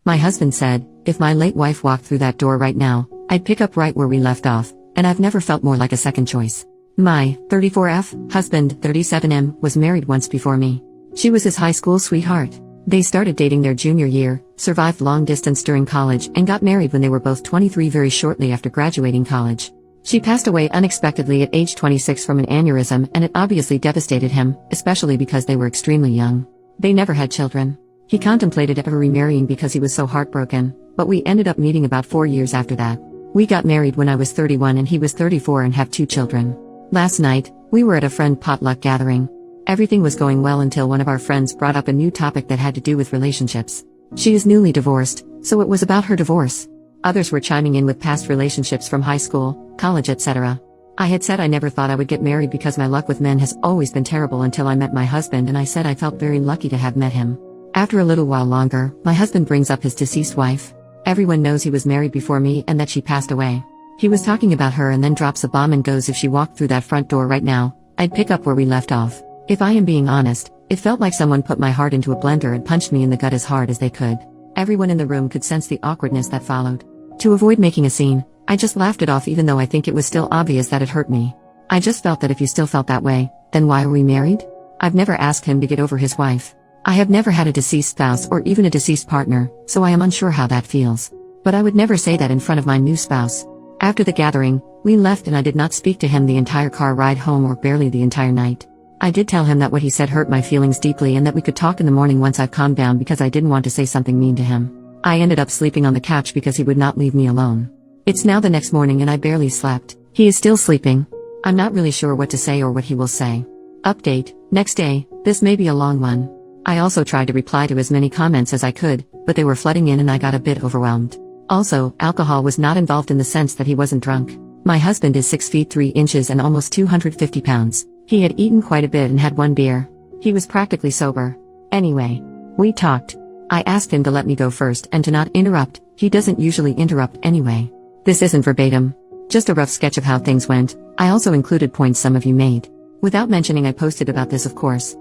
My husband said, if my late wife walked through that door right now, I'd pick up right where we left off, and I've never felt more like a second choice. My 34F husband, 37M, was married once before me. She was his high school sweetheart. They started dating their junior year, survived long distance during college, and got married when they were both 23 very shortly after graduating college. She passed away unexpectedly at age 26 from an aneurysm, and it obviously devastated him, especially because they were extremely young. They never had children. He contemplated ever remarrying because he was so heartbroken, but we ended up meeting about 4 years after that. We got married when I was 31 and he was 34 and have 2 children. Last night, we were at a friend potluck gathering. Everything was going well until one of our friends brought up a new topic that had to do with relationships. She is newly divorced, so it was about her divorce. Others were chiming in with past relationships from high school, college, etc. I had said I never thought I would get married because my luck with men has always been terrible until I met my husband, and I said I felt very lucky to have met him. After a little while longer, my husband brings up his deceased wife. Everyone knows he was married before me and that she passed away. He was talking about her and then drops a bomb and goes, if she walked through that front door right now, I'd pick up where we left off. If I am being honest, it felt like someone put my heart into a blender and punched me in the gut as hard as they could. Everyone in the room could sense the awkwardness that followed. To avoid making a scene, I just laughed it off, even though I think it was still obvious that it hurt me. I just felt that if you still felt that way, then why are we married? I've never asked him to get over his wife. I have never had a deceased spouse or even a deceased partner, so I am unsure how that feels. But I would never say that in front of my new spouse. After the gathering, we left and I did not speak to him the entire car ride home or barely the entire night. I did tell him that what he said hurt my feelings deeply and that we could talk in the morning once I've calmed down, because I didn't want to say something mean to him. I ended up sleeping on the couch because he would not leave me alone. It's now the next morning and I barely slept. He is still sleeping. I'm not really sure what to say or what he will say. Update, next day. This may be a long one. I also tried to reply to as many comments as I could, but they were flooding in and I got a bit overwhelmed. Also, alcohol was not involved in the sense that he wasn't drunk. My husband is 6 feet 3 inches and almost 250 pounds. He had eaten quite a bit and had 1 beer. He was practically sober. Anyway, we talked. I asked him to let me go first and to not interrupt. He doesn't usually interrupt anyway. This isn't verbatim. Just a rough sketch of how things went. I also included points some of you made. Without mentioning, I posted about this, of course.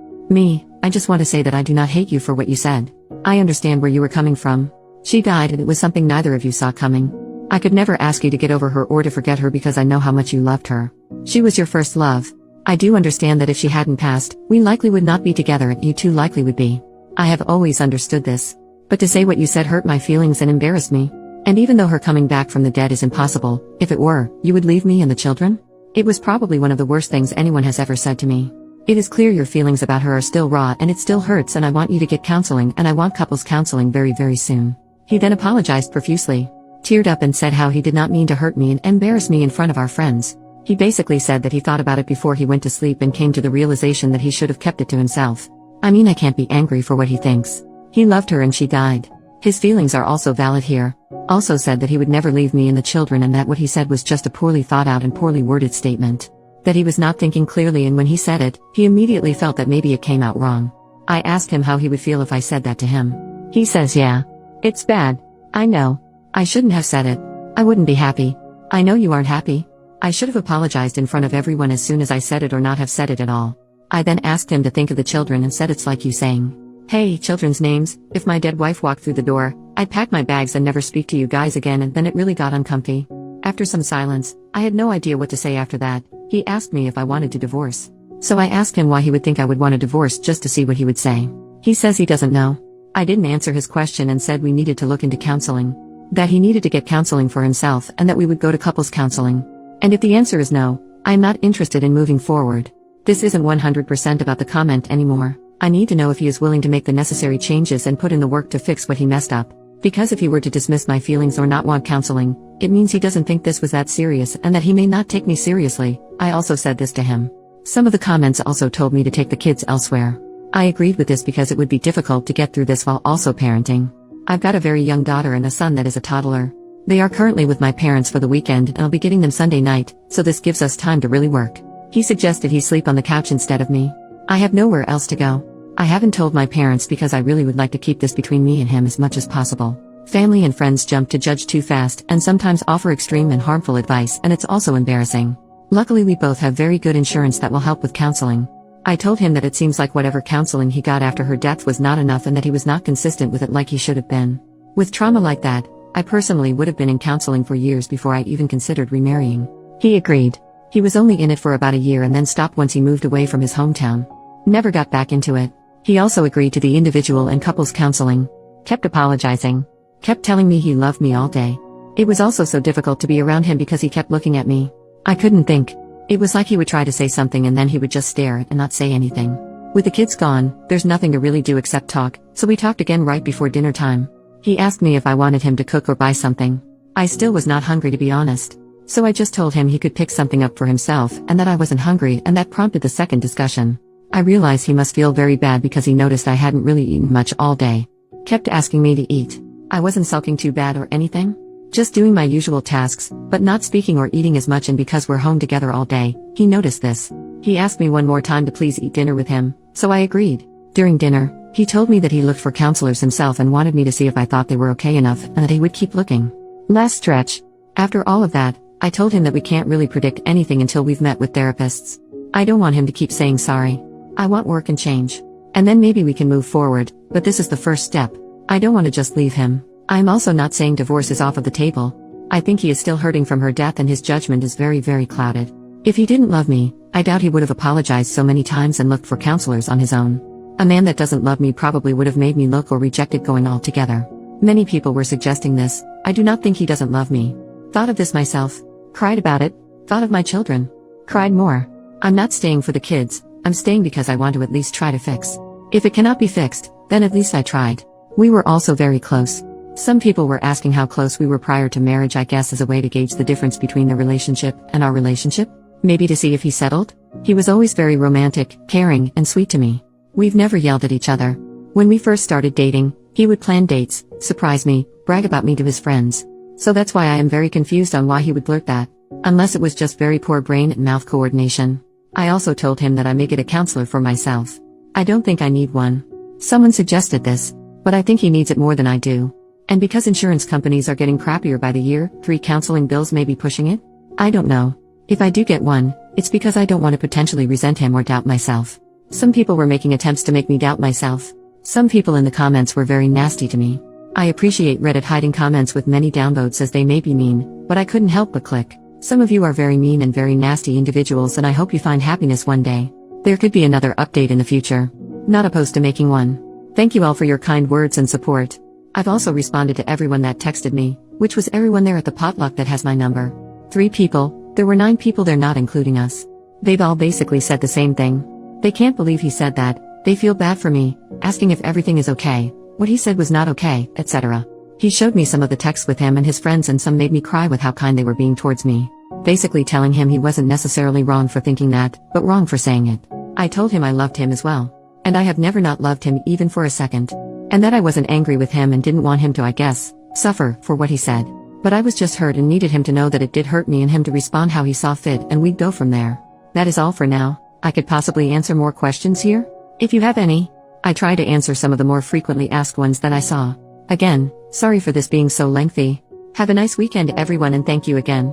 I just want to say that I do not hate you for what you said. I understand where you were coming from. She died and it was something neither of you saw coming. I could never ask you to get over her or to forget her because I know how much you loved her. She was your first love. I do understand that if she hadn't passed, we likely would not be together and you two likely would be. I have always understood this. But to say what you said hurt my feelings and embarrassed me. And even though her coming back from the dead is impossible, if it were, you would leave me and the children? It was probably one of the worst things anyone has ever said to me. It is clear your feelings about her are still raw and it still hurts, and I want you to get counseling, and I want couples counseling very, very soon. He then apologized profusely, teared up, and said how he did not mean to hurt me and embarrass me in front of our friends. He basically said that he thought about it before he went to sleep and came to the realization that he should have kept it to himself. I can't be angry for what he thinks. He loved her and she died. His feelings are also valid here. Also said that he would never leave me and the children, and that what he said was just a poorly thought out and poorly worded statement. That he was not thinking clearly, and when he said it, he immediately felt that maybe it came out wrong. I asked him how he would feel if I said that to him. He says, yeah. It's bad. I know. I shouldn't have said it. I wouldn't be happy. I know you aren't happy. I should have apologized in front of everyone as soon as I said it, or not have said it at all. I then asked him to think of the children and said, it's like you saying, hey, children's names, if my dead wife walked through the door, I'd pack my bags and never speak to you guys again. And then it really got uncomfy. After some silence, I had no idea what to say after that. He asked me if I wanted to divorce. So I asked him why he would think I would want a divorce, just to see what he would say. He says he doesn't know. I didn't answer his question and said we needed to look into counseling. That he needed to get counseling for himself and that we would go to couples counseling. And if the answer is no, I am not interested in moving forward. This isn't 100% about the comment anymore. I need to know if he is willing to make the necessary changes and put in the work to fix what he messed up. Because if he were to dismiss my feelings or not want counseling, it means he doesn't think this was that serious and that he may not take me seriously. I also said this to him. Some of the comments also told me to take the kids elsewhere. I agreed with this because it would be difficult to get through this while also parenting. I've got a very young daughter and a son that is a toddler. They are currently with my parents for the weekend and I'll be getting them Sunday night, so this gives us time to really work. He suggested he sleep on the couch instead of me. I have nowhere else to go. I haven't told my parents because I really would like to keep this between me and him as much as possible. Family and friends jump to judge too fast and sometimes offer extreme and harmful advice, and it's also embarrassing. Luckily we both have very good insurance that will help with counseling. I told him that it seems like whatever counseling he got after her death was not enough and that he was not consistent with it like he should have been. With trauma like that, I personally would have been in counseling for years before I even considered remarrying. He agreed. He was only in it for about a year and then stopped once he moved away from his hometown. Never got back into it. He also agreed to the individual and couples counseling. Kept apologizing. Kept telling me he loved me all day. It was also so difficult to be around him because he kept looking at me. I couldn't think. It was like he would try to say something and then he would just stare and not say anything. With the kids gone, there's nothing to really do except talk, so we talked again right before dinner time. He asked me if I wanted him to cook or buy something. I still was not hungry, to be honest. So I just told him he could pick something up for himself and that I wasn't hungry, and that prompted the second discussion. I realized he must feel very bad because he noticed I hadn't really eaten much all day. Kept asking me to eat. I wasn't sulking too bad or anything. Just doing my usual tasks, but not speaking or eating as much, and because we're home together all day, he noticed this. He asked me one more time to please eat dinner with him, so I agreed. During dinner, he told me that he looked for counselors himself and wanted me to see if I thought they were okay enough and that he would keep looking. Last stretch. After all of that, I told him that we can't really predict anything until we've met with therapists. I don't want him to keep saying sorry. I want work and change. And then maybe we can move forward, but this is the first step. I don't want to just leave him. I'm also not saying divorce is off of the table. I think he is still hurting from her death and his judgment is very, very clouded. If he didn't love me, I doubt he would have apologized so many times and looked for counselors on his own. A man that doesn't love me probably would have made me look or rejected going altogether. Many people were suggesting this. I do not think he doesn't love me. Thought of this myself. Cried about it. Thought of my children. Cried more. I'm not staying for the kids. I'm staying because I want to at least try to fix. If it cannot be fixed, then at least I tried. We were also very close. Some people were asking how close we were prior to marriage, I guess as a way to gauge the difference between the relationship and our relationship. Maybe to see if he settled? He was always very romantic, caring, and sweet to me. We've never yelled at each other. When we first started dating, he would plan dates, surprise me, brag about me to his friends. So that's why I am very confused on why he would blurt that. Unless it was just very poor brain and mouth coordination. I also told him that I may get a counselor for myself. I don't think I need one. Someone suggested this, but I think he needs it more than I do. And because insurance companies are getting crappier by the year, 3 counseling bills may be pushing it? I don't know. If I do get one, it's because I don't want to potentially resent him or doubt myself. Some people were making attempts to make me doubt myself. Some people in the comments were very nasty to me. I appreciate Reddit hiding comments with many downvotes as they may be mean, but I couldn't help but click. Some of you are very mean and very nasty individuals, and I hope you find happiness one day. There could be another update in the future. Not opposed to making one. Thank you all for your kind words and support. I've also responded to everyone that texted me, which was everyone there at the potluck that has my number. 3 people, there were 9 people there not including us. They've all basically said the same thing. They can't believe he said that, they feel bad for me, asking if everything is okay, what he said was not okay, etc. He showed me some of the texts with him and his friends, and some made me cry with how kind they were being towards me. Basically telling him he wasn't necessarily wrong for thinking that, but wrong for saying it. I told him I loved him as well. And I have never not loved him even for a second. And that I wasn't angry with him and didn't want him to, I guess, suffer for what he said. But I was just hurt and needed him to know that it did hurt me and him to respond how he saw fit, and we'd go from there. That is all for now. I could possibly answer more questions here? If you have any. I try to answer some of the more frequently asked ones that I saw. Again, sorry for this being so lengthy. Have a nice weekend everyone, and thank you again.